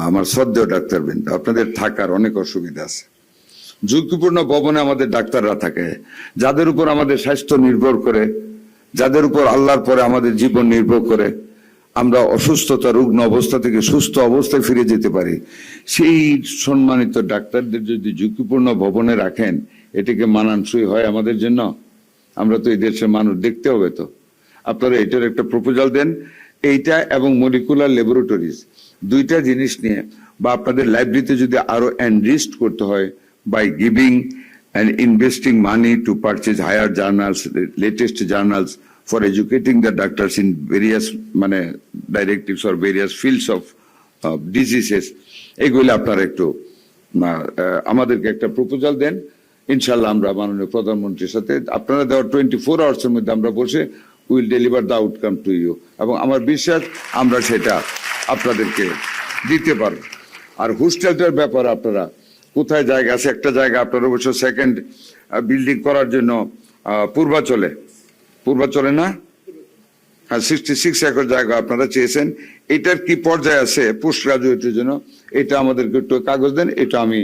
আমার শ্রদ্ধেয় ডাক্তারবৃন্দ, আপনাদের থাকার অনেক অসুবিধা আছে। ঝুঁকিপূর্ণ ভবনে আমাদের ডাক্তাররা থাকে, যাদের উপর আমাদের স্বাস্থ্য নির্ভর করে, যাদের উপর আল্লাহর পরে আমাদের জীবন নির্ভর করে। আমরা অসুস্থতা, রুগ্ন অবস্থা থেকে সুস্থ অবস্থায় ফিরে যেতে পারি। সেই সম্মানিত ডাক্তারদের যদি ঝুঁকিপূর্ণ ভবনে রাখেন, এটাকে মানানসই হয় আমাদের জন্য? আমরা তো এই দেশের মানুষ, দেখতে হবে তো। আপনারা এটার একটা প্রপোজাল দেন, এইটা এবং মলিকুলার ল্যাবরেটরিজ, দুইটা জিনিস নিয়ে, বা আপনাদের লাইব্রেরিতে যদি আরো এনরিচড করতে হয় by giving and investing money to purchase higher journals, latest journals for educating the doctors in various directives or various fields of diseases. এগুলো আপনারা একটু আমাদেরকে একটা প্রপোজাল দেন। ইনশাল্লাহ আমরা মাননীয় প্রধানমন্ত্রীর সাথে আপনারা দেওয়ার 24 hours এর মধ্যে আমরা বসে will deliver the outcome to you, এবং আমার বিশ্বাস আমরা সেটা আপনাদেরকে দিতে পারব। আর হোস্টেলটার ব্যাপারে আপনারা কোথায় জায়গা আছে? একটা জায়গা আপনার অবশ্য সেকেন্ড বিল্ডিং করার জন্য পূর্বাচলে না, হ্যাঁ, 66 একর জায়গা আপনারা চেয়েছেন। এটার কি পর্যায়ে আছে পোস্ট গ্রাজুয়েটের জন্য? এটা আমাদেরকে একটু কাগজ দেন, এটা আমি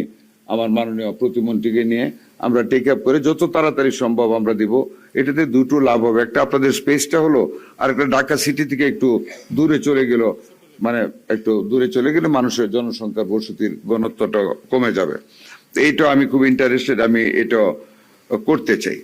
আমার মাননীয় প্রতিমন্ত্রীকে নিয়ে আমরা টেক আপ করে যত তাড়াতাড়ি সম্ভব আমরা দিব। এটাতে দুটো লাভ হবে, একটা আপনাদের স্পেসটা হলো, আর একটা ঢাকা সিটি থেকে একটু দূরে চলে গেল, একটু দূরে চলে গেলে মানুষের জনসংখ্যার বসতির ঘনত্বটা কমে যাবে। এইটা আমি খুব ইন্টারেস্টেড, আমি এটা করতে চাই।